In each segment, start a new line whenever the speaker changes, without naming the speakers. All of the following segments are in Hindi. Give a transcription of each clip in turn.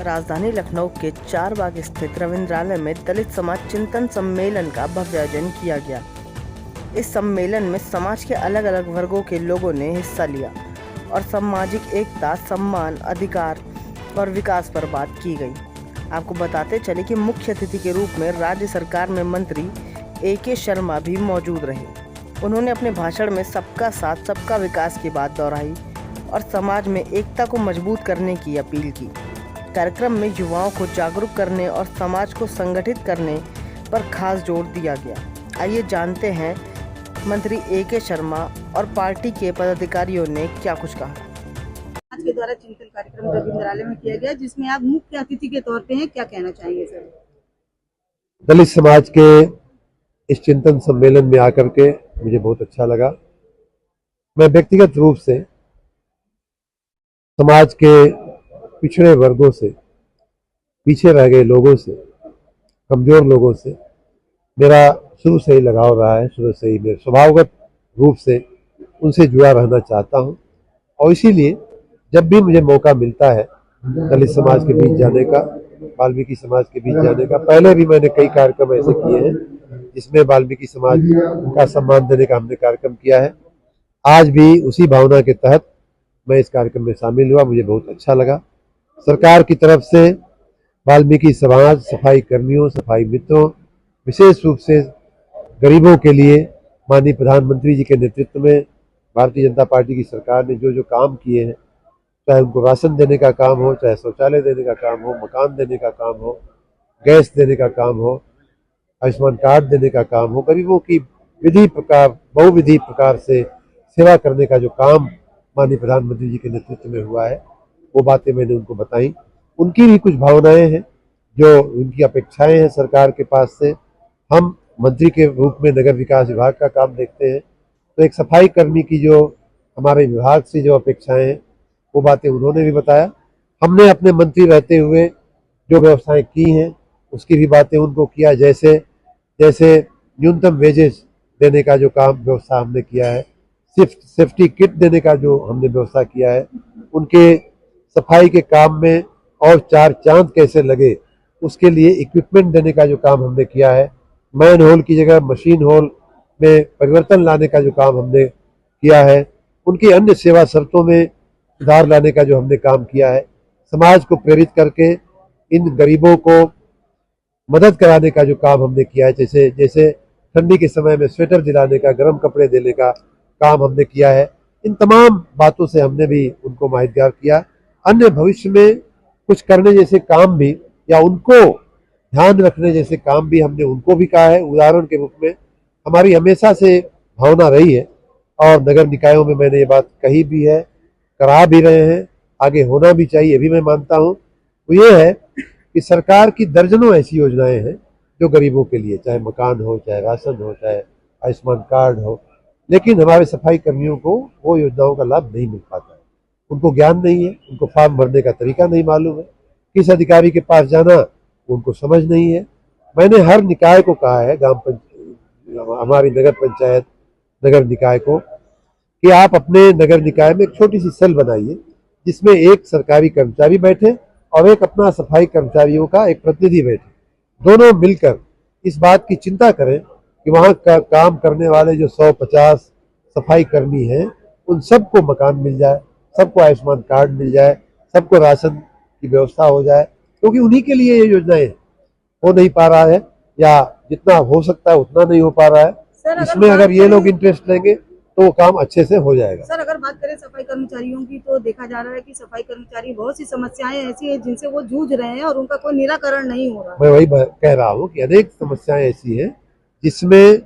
राजधानी लखनऊ के चारबाग स्थित रविंद्रालय में दलित समाज चिंतन सम्मेलन का भव्य आयोजन किया गया। इस सम्मेलन में समाज के अलग अलग वर्गों के लोगों ने हिस्सा लिया और सामाजिक एकता, सम्मान, अधिकार और विकास पर बात की गई। आपको बताते चले कि मुख्य अतिथि के रूप में राज्य सरकार में मंत्री A.K. शर्मा भी मौजूद रहे। उन्होंने अपने भाषण में सबका साथ, सबका विकास की बात दोहराई और समाज में एकता को मजबूत करने की अपील की। कार्यक्रम में युवाओं को जागरूक करने और समाज को संगठित करने पर खास जोर दिया गया। आइए जानते हैं मंत्री A.K. शर्मा और पार्टी के पदाधिकारियों ने क्या कुछ कहा।
आज के द्वारा चिंतन कार्यक्रम रविंद्रालय में किया गया, जिसमें आप मुख्य अतिथि के तौर पे हैं, क्या कहना चाहेंगे सर?
दलित समाज के इस चिंतन सम्मेलन में आकर के मुझे बहुत अच्छा लगा। मैं व्यक्तिगत रूप से समाज के पिछड़े वर्गों से, पीछे रह गए लोगों से, कमजोर लोगों से मेरा शुरू से ही लगाव रहा है। शुरू से ही मैं स्वभावगत रूप से उनसे जुड़ा रहना चाहता हूं और इसीलिए जब भी मुझे मौका मिलता है दलित समाज के बीच जाने का, वाल्मीकि समाज के बीच जाने का, पहले भी मैंने कई कार्यक्रम ऐसे किए हैं जिसमें वाल्मीकि समाज का सम्मान देने का हमने कार्यक्रम किया है। आज भी उसी भावना के तहत मैं इस कार्यक्रम में शामिल हुआ, मुझे बहुत अच्छा लगा। सरकार की तरफ से वाल्मीकि समाज, सफाई कर्मियों, सफाई मित्रों, विशेष रूप से गरीबों के लिए माननीय प्रधानमंत्री जी के नेतृत्व में भारतीय जनता पार्टी की सरकार ने जो जो काम किए हैं, चाहे उनको राशन देने का काम हो, चाहे शौचालय देने का काम हो, मकान देने का काम हो, गैस देने का काम हो, आयुष्मान कार्ड देने का काम हो, गरीबों की बहुविधि प्रकार से सेवा करने का जो काम माननीय प्रधानमंत्री जी के नेतृत्व में हुआ है, वो बातें मैंने उनको बताई। उनकी भी कुछ भावनाएं हैं, जो उनकी अपेक्षाएं हैं सरकार के पास से। हम मंत्री के रूप में नगर विकास विभाग का काम देखते हैं, तो एक सफाई कर्मी की जो हमारे विभाग से जो अपेक्षाएं हैं वो बातें उन्होंने भी बताया। हमने अपने मंत्री रहते हुए जो व्यवस्थाएं की हैं उसकी भी बातें उनको किया, जैसे न्यूनतम वेजेस देने का जो काम व्यवस्था हमने किया है, सेफ्टी किट देने का जो हमने व्यवस्था किया है, उनके सफाई के काम में और 4 चांद कैसे लगे उसके लिए इक्विपमेंट देने का जो काम हमने किया है, मैन होल की जगह मशीन होल में परिवर्तन लाने का जो काम हमने किया है, उनकी अन्य सेवा शर्तों में सुधार लाने का जो हमने काम किया है, समाज को प्रेरित करके इन गरीबों को मदद कराने का जो काम हमने किया है, जैसे ठंडी के समय में स्वेटर दिलाने का, गर्म कपड़े देने का काम हमने किया है। इन तमाम बातों से हमने भी उनको माहितगार किया। अन्य भविष्य में कुछ करने जैसे काम भी या उनको ध्यान रखने जैसे काम भी हमने उनको भी कहा है। उदाहरण के रूप में हमारी हमेशा से भावना रही है और नगर निकायों में मैंने ये बात कही भी है, करा भी रहे हैं, आगे होना भी चाहिए भी मैं मानता हूँ। वो ये है कि सरकार की दर्जनों ऐसी योजनाएं हैं जो गरीबों के लिए, चाहे मकान हो, चाहे राशन हो, चाहे आयुष्मान कार्ड हो, लेकिन हमारे सफाई कर्मियों को वो योजनाओं का लाभ नहीं मिल पाता है। उनको ज्ञान नहीं है, उनको फॉर्म भरने का तरीका नहीं मालूम है, किस अधिकारी के पास जाना उनको समझ नहीं है। मैंने हर निकाय को कहा है, हमारी नगर पंचायत, नगर निकाय को, कि आप अपने नगर निकाय में एक छोटी सी सेल बनाइए जिसमें एक सरकारी कर्मचारी बैठे और एक अपना सफाई कर्मचारियों का एक प्रतिनिधि बैठे। दोनों मिलकर इस बात की चिंता करें कि वहाँ का काम करने वाले जो 150 सफाई कर्मी हैं उन सबको मकान मिल जाए, सबको आयुष्मान कार्ड मिल जाए, सबको राशन की व्यवस्था हो जाए, क्योंकि उन्हीं के लिए ये योजनाएं हो नहीं पा रहा है या जितना हो सकता है उतना नहीं हो पा रहा है। इसमें अगर ये लोग इंटरेस्ट लेंगे तो वो काम अच्छे से हो जाएगा।
सर, अगर बात करें सफाई कर्मचारियों की, तो देखा जा रहा है कि सफाई कर्मचारी बहुत सी समस्याएं ऐसी हैं जिनसे वो जूझ रहे हैं और उनका कोई निराकरण नहीं हो रहा।
मैं वही कह रहा हूँ कि अनेक समस्याएं ऐसी हैं जिसमें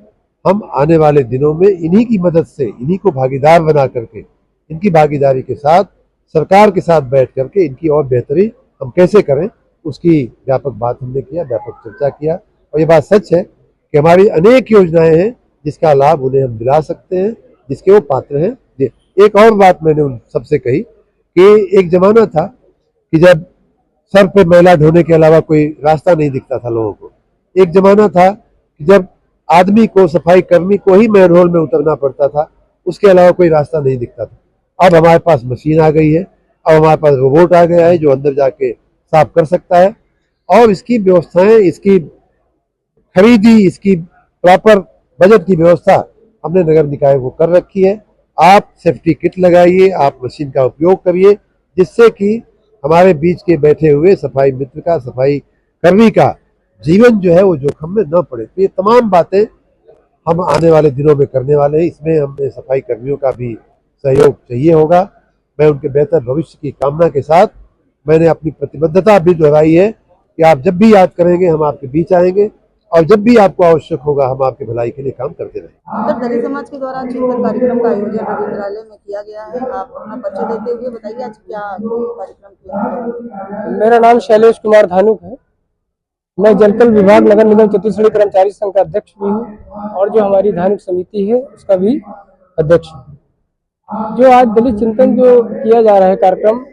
हम आने वाले दिनों में इन्हीं की मदद से, इन्हीं को भागीदार बना करके, इनकी भागीदारी के साथ सरकार के साथ बैठ करके इनकी और बेहतरी हम कैसे करें उसकी व्यापक बात हमने किया, व्यापक चर्चा किया। और ये बात सच है कि हमारी अनेक योजनाएं हैं जिसका लाभ उन्हें हम दिला सकते हैं, जिसके वो पात्र हैं। एक और बात मैंने उन सबसे कही कि एक जमाना था कि जब सर पे मैला ढोने के अलावा कोई रास्ता नहीं दिखता था लोगों को। एक जमाना था कि जब आदमी को, सफाई कर्मी को ही मैनहोल में उतरना पड़ता था, उसके अलावा कोई रास्ता नहीं दिखता था। अब हमारे पास मशीन आ गई है, अब हमारे पास रोबोट आ गया है जो अंदर जाके साफ कर सकता है। और इसकी व्यवस्थाएं, इसकी खरीदी, इसकी प्रॉपर बजट की व्यवस्था हमने नगर निकाय को कर रखी है। आप सेफ्टी किट लगाइए, आप मशीन का उपयोग करिए, जिससे कि हमारे बीच के बैठे हुए सफाई मित्र का, सफाई कर्मी का जीवन जो है वो जोखिम में न पड़े। तो ये तमाम बातें हम आने वाले दिनों में करने वाले हैं। इसमें हमें सफाई कर्मियों का भी सहयोग चाहिए होगा। मैं उनके बेहतर भविष्य की कामना के साथ मैंने अपनी प्रतिबद्धता भी दोहराई है कि आप जब भी याद करेंगे हम आपके बीच आएंगे, और जब भी आपको आवश्यक होगा हम आपकी भलाई के लिए काम करते रहेंगे।
सर, दलित समाज के द्वारा चिंतन कार्यक्रम का आयोजन रविंद्रालय में किया गया है। आप अपना परिचय देते हुए बताइए आज क्या कार्यक्रम किया गया।
मेरा नाम शैलेश कुमार धानुक है। मैं जलकल विभाग नगर निगम चतुर्थश्रेणी कर्मचारी संघ का अध्यक्ष भी हूँ और जो हमारी धार्मिक समिति है उसका भी अध्यक्ष हूँ। जो आज दलित चिंतन जो किया जा रहा है कार्यक्रम,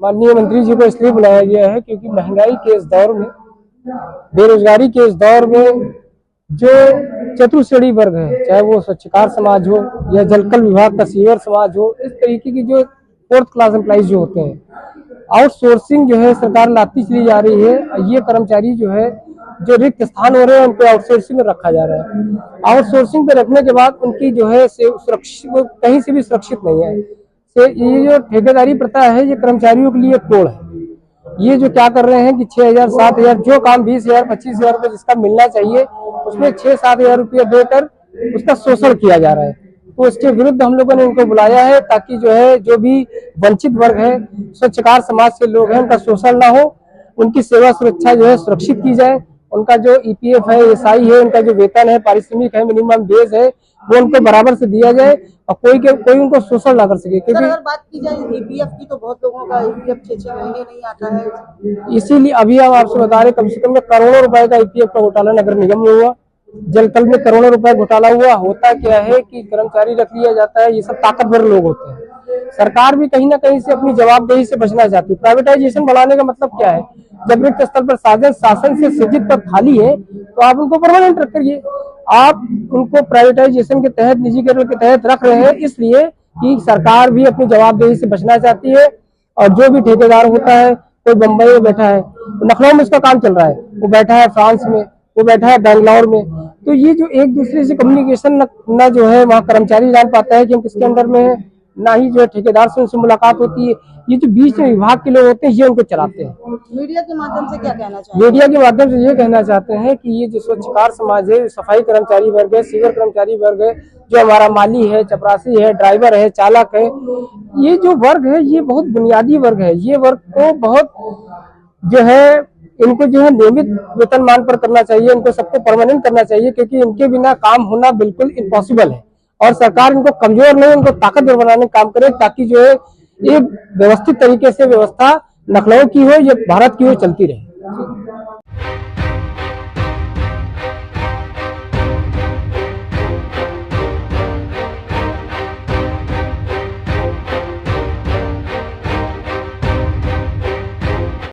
माननीय मंत्री जी को इसलिए बुलाया गया है क्योंकि महंगाई के इस दौर में, बेरोजगारी के इस दौर में जो चतुर्थश्रेणी वर्ग है, चाहे वो स्वच्छकार समाज हो या जलकल विभाग का सीवर समाज हो, इस तरीके की जो 4th क्लास एम्प्लॉइज जो होते हैं, आउटसोर्सिंग जो है सरकार लाती चली जा रही है। ये कर्मचारी जो है, जो रिक्त स्थान हो रहे हैं उनको आउटसोर्सिंग में रखा जा रहा है। आउटसोर्सिंग पे रखने के बाद उनकी जो है सुरक्षित, कहीं से भी सुरक्षित नहीं है। ये जो ठेकेदारी प्रथा है ये कर्मचारियों के लिए कोड़ है। ये जो क्या कर रहे हैं कि 6,000 7,000 जो काम 20,000 25,000 रुपये जिसका मिलना चाहिए उसमें 6-7 हजार रुपये देकर उसका शोषण किया जा रहा है। तो इसके विरुद्ध हम लोगों ने उनको बुलाया है ताकि जो है, जो भी वंचित वर्ग है, स्वच्छकार समाज के लोग हैं, उनका शोषण ना हो, उनकी सेवा सुरक्षा जो है सुरक्षित की जाए। उनका जो EPF है, SI है, उनका जो वेतन है, पारिश्रमिक है, मिनिमम वेज है, वो उनको बराबर से दिया जाए और कोई उनको शोषण ना कर सके। क्योंकि
अगर बात की जाए EPF की तो बहुत लोगों का EPF 6-6 महीने नहीं आता है।
इसीलिए अभी हम आपसे बता रहे, कम से कम करोड़ों रुपए का EPF का घोटाला नगर निगम में हुआ, जलकल में करोड़ों रुपए घोटाला हुआ। होता क्या है कि कर्मचारी रख लिया जाता है, ये सब ताकतवर लोग होते हैं। सरकार भी कहीं ना कहीं से अपनी जवाबदेही से बचना चाहती है। प्राइवेटाइजेशन बढ़ाने का मतलब क्या है? जब रिक्त स्तर पर शासन से सृजित पद खाली है तो आप उनको परमानेंट रखिए। आप उनको प्राइवेटाइजेशन के तहत, निजीकरण के तहत रख रहे हैं इसलिए कि सरकार भी अपनी जवाबदेही से बचना चाहती है। और जो भी ठेकेदार होता है, कोई बम्बई में बैठा है, लखनऊ में उसका काम चल रहा है, वो बैठा है फ्रांस में, वो बैठा है बेंगलोर में, तो ये जो एक दूसरे से कम्युनिकेशन न जो है वहाँ कर्मचारी जान पाता है कि हम किसके अंडर में है, ना ही जो है ठेकेदार से उनसे मुलाकात होती है। ये जो बीच में विभाग के लोग होते हैं ये उनको चलाते हैं।
मीडिया के माध्यम से क्या कहना चाहिए?
मीडिया के माध्यम से ये कहना चाहते हैं कि ये जो स्वच्छकार समाज है, सफाई कर्मचारी वर्ग है, सीवर कर्मचारी वर्ग है, जो हमारा माली है, चपरासी है, ड्राइवर है, चालक है, ये जो वर्ग है ये बहुत बुनियादी वर्ग है। ये वर्ग को बहुत जो है, इनको जो है नियमित वेतनमान पर करना चाहिए, इनको सबको परमानेंट करना चाहिए, क्योंकि इनके बिना काम होना बिल्कुल इम्पॉसिबल है। और सरकार इनको कमजोर नहीं, इनको ताकतवर बनाने का काम करे, ताकि जो है एक व्यवस्थित तरीके से व्यवस्था लखनऊ की हो, ये भारत की हो चलती रहे।